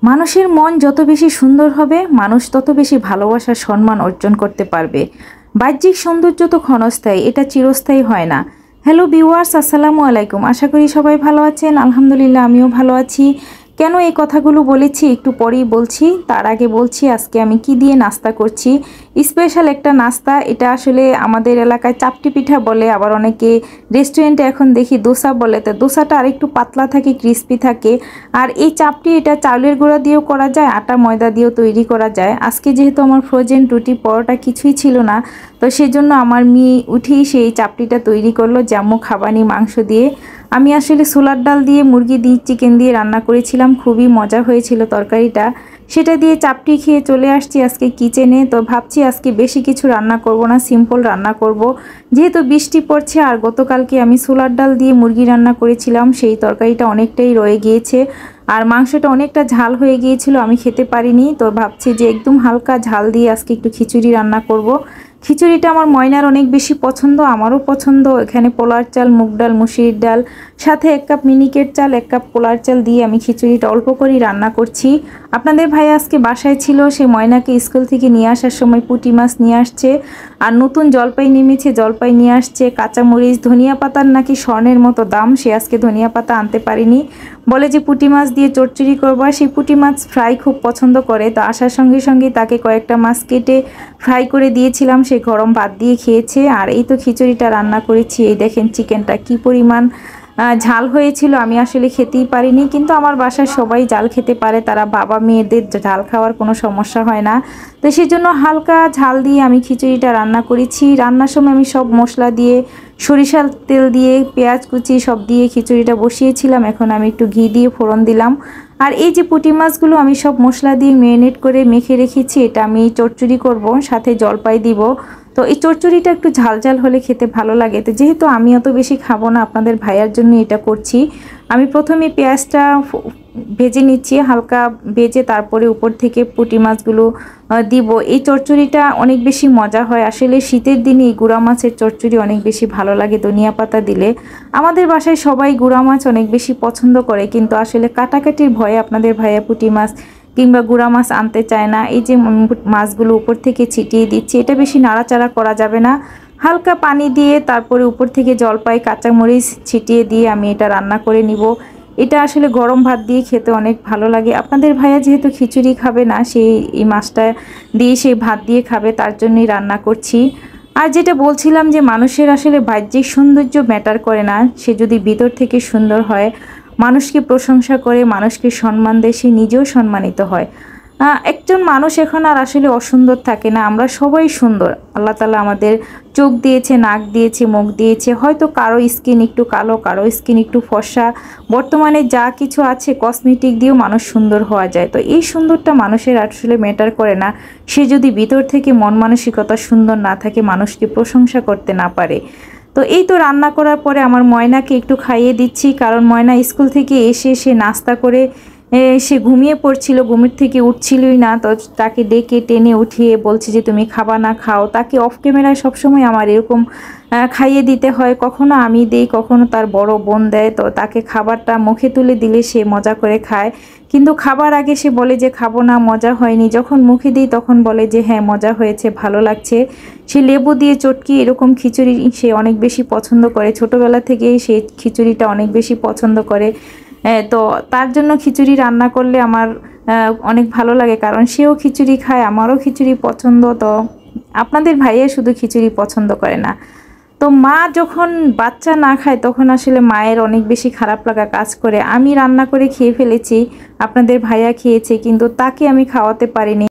মানুষের মন যত বেশি সুন্দর হবে, মানুষ তত বেশি ভালোবাসা সম্মান অর্জন করতে পারবে। বাহ্যিক সৌন্দর্য তো ক্ষণস্থায়ী, এটা চিরস্থায়ী হয় না। হ্যালো ভিউয়ার্স, আসসালামু আলাইকুম। আশা করি সবাই ভালো আছেন। আলহামদুলিল্লাহ, আমিও ভালো আছি। কেন এই কথাগুলো বলেছি একটু পরেই বলছি। তার আগে বলছি আজকে আমি কি দিয়ে নাস্তা করছি। স্পেশাল একটা নাস্তা, এটা আসলে আমাদের এলাকায় চাপটি পিঠা বলে, আবার অনেকে রেস্টুরেন্টে এখন দেখি দোসা বলে। তো দোসাটা আর একটু পাতলা থাকে, ক্রিস্পি থাকে। আর এই চাপটি এটা চাউলের গুঁড়া দিয়েও করা যায়, আটা ময়দা দিয়েও তৈরি করা যায়। আজকে যেহেতু আমার ফ্রোজেন রুটি পরোটা কিছুই ছিল না, তো সেজন্য আমার মেয়ে উঠেই সেই চাপটিটা তৈরি করলো জাম্মু খাবানি মাংস দিয়ে। আমি আসলে ছোলার ডাল দিয়ে, মুরগি দিয়ে, চিকেন দিয়ে রান্না করেছিলাম, খুবই মজা হয়েছিল তরকারিটা। সেটা দিয়ে চাপটি খেয়ে চলে আসছি আজকে কিচেনে। তো ভাবছি আজকে বেশি কিছু রান্না করব না, সিম্পল রান্না করব। যেহেতু বৃষ্টি পড়ছে, আর গতকালকে আমি ছোলার ডাল দিয়ে মুরগি রান্না করেছিলাম, সেই তরকারিটা অনেকটাই রয়ে গিয়েছে। আর মাংসটা অনেকটা ঝাল হয়ে গিয়েছিল, আমি খেতে পারিনি। তো ভাবছি যে একদম হালকা ঝাল দিয়ে আজকে একটু খিচুড়ি রান্না করব। খিচুড়িটা আমার ময়নার অনেক বেশি পছন্দ, আমারও পছন্দ। এখানে পোলার চাল, মুগ ডাল, মুসুরির ডাল, সাথে 1 কাপ মিনিকেট চাল, 1 কাপ পোলার চাল দিয়ে আমি খিচুড়িটা অল্প করেই রান্না করছি। আপনাদের ভাই আজকে বাসায় ছিল, সে ময়নাকে স্কুল থেকে নিয়ে আসার সময় পুঁটি মাছ নিয়ে আসছে। আর নতুন জলপাই নেমেছে, জলপাই নিয়ে আসছে, কাঁচামরিচ, ধনিয়া পাতার নাকি স্বর্ণের মতো দাম, সে আজকে ধনিয়া পাতা আনতে পারিনি। বলে যে পুঁটি মাছ দিয়ে চচ্চড়ি করবা। সেই পুঁটি মাছ ফ্রাই খুব পছন্দ করে। তো আসার সঙ্গে সঙ্গে তাকে কয়েকটা মাছ কেটে ফ্রাই করে দিয়েছিলাম, সে গরম ভাত দিয়ে খেয়েছে। আর এই তো খিচুড়িটা রান্না করেছি। এই দেখেন চিকেনটা কি পরিমাণ ঝাল হয়েছিল, আমি আসলে খেতেই পারিনি। কিন্তু আমার বাসায় সবাই ঝাল খেতে পারে, তারা বাবা মেয়েদের ঝাল খাওয়ার কোনো সমস্যা হয় না। তো সেই জন্য হালকা ঝাল দিয়ে আমি খিচুড়িটা রান্না করেছি। রান্নার সময় আমি সব মশলা দিয়ে, সরিষার তেল দিয়ে, পেঁয়াজ কুচি সব দিয়ে খিচুড়িটা বসিয়েছিলাম। এখন আমি একটু ঘি দিয়ে ফোড়ন দিলাম। আর এই যে পুঁটি মাছগুলো আমি সব মশলা দিয়ে ম্যারিনেট করে মেখে রেখেছি, এটা আমি চচ্চড়ি করব, সাথে জলপাই দিব। তো এই চচ্চড়িটা একটু ঝাল ঝাল হলে খেতে ভালো লাগে। তো যেহেতু আমি অত বেশি খাবো না, আপনাদের ভাইয়ার জন্য এটা করছি। আমি প্রথমে পেঁয়াজটা ভেজে নিচ্ছি, হালকা ভেজে তারপরে উপর থেকে পুঁটি মাছগুলো দিব। এই চচ্চড়িটা অনেক বেশি মজা হয়। আসলে শীতের দিনে এই গুঁড়া মাছের চচ্চড়ি অনেক বেশি ভালো লাগে ধনিয়া পাতা দিলে। আমাদের বাসায় সবাই গুঁড়া মাছ অনেক বেশি পছন্দ করে, কিন্তু আসলে কাটাকাটির ভয়ে আপনাদের ভাইয়া পুঁটি মাছ কিংবা গুঁড়া মাছ আনতে চায় না। এই যে মাছগুলো উপর থেকে ছিটিয়ে দিচ্ছি, এটা বেশি নাড়াচাড়া করা যাবে না। হালকা পানি দিয়ে তারপরে উপর থেকে জলপাই, কাঁচামরিচ ছিটিয়ে দিয়ে আমি এটা রান্না করে নিব। এটা আসলে গরম ভাত দিয়ে খেতে অনেক ভালো লাগে। আপনাদের ভাইয়া যেহেতু খিচুড়ি খাবে না, সেই এই মাছটা দিয়ে সেই ভাত দিয়ে খাবে, তার জন্যই রান্না করছি। আর যেটা বলছিলাম যে মানুষের আসলে বাহ্যিক সৌন্দর্য ম্যাটার করে না, সে যদি ভিতর থেকে সুন্দর হয়, মানুষকে প্রশংসা করে, মানুষকে সম্মান দেয়, সে নিজেও সম্মানিত হয়। একজন মানুষ এখন আর আসলে অসুন্দর থাকে না, আমরা সবাই সুন্দর। আল্লাহ তাআলা আমাদের চোখ দিয়েছে, নাক দিয়েছে, মুখ দিয়েছে। হয়তো কারো স্কিন একটু কালো, কারো স্কিন একটু ফর্সা। বর্তমানে যা কিছু আছে কসমেটিক দিয়েও মানুষ সুন্দর হওয়া যায়। তো এই সুন্দরটা মানুষের আসলে ম্যাটার করে না, সে যদি ভিতর থেকে মন মানসিকতা সুন্দর না থাকে, মানুষকে প্রশংসা করতে না পারে। তো এই তো রান্না করার পরে আমার ময়নাকে একটু খাইয়ে দিচ্ছি, কারণ ময়না স্কুল থেকে এসে সে নাস্তা করে সে ঘুমিয়ে পড়ছিল, ঘুমের থেকে উঠছিলই না। তো তাকে ডেকে টেনে উঠিয়ে বলছে যে তুমি খাবা না, খাও। তাকে অফ ক্যামেরায় সবসময় আমার এরকম খাইয়ে দিতে হয়, কখনো আমি দেই, কখনো তার বড় বোন দেয়। তো তাকে খাবারটা মুখে তুলে দিলে সে মজা করে খায়, কিন্তু খাবার আগে সে বলে যে খাবো না, মজা হয়নি। যখন মুখে দিই তখন বলে যে হ্যাঁ মজা হয়েছে, ভালো লাগছে। সে লেবু দিয়ে চটকি এরকম খিচুড়ি সে অনেক বেশি পছন্দ করে, ছোটোবেলা থেকেই সে খিচুড়িটা অনেক বেশি পছন্দ করে। তো তার জন্য খিচুড়ি রান্না করলে আমার অনেক ভালো লাগে, কারণ সেও খিচুড়ি খায়, আমারও খিচুড়ি পছন্দ। তো আপনাদের ভাইয়া শুধু খিচুড়ি পছন্দ করে না। তো মা যখন বাচ্চা না খায় তখন আসলে মায়ের অনেক বেশি খারাপ লাগা কাজ করে। আমি রান্না করে খেয়ে ফেলেছি, আপনাদের ভাইয়া খেয়েছে, কিন্তু তাকে আমি খাওয়াতে পারিনি।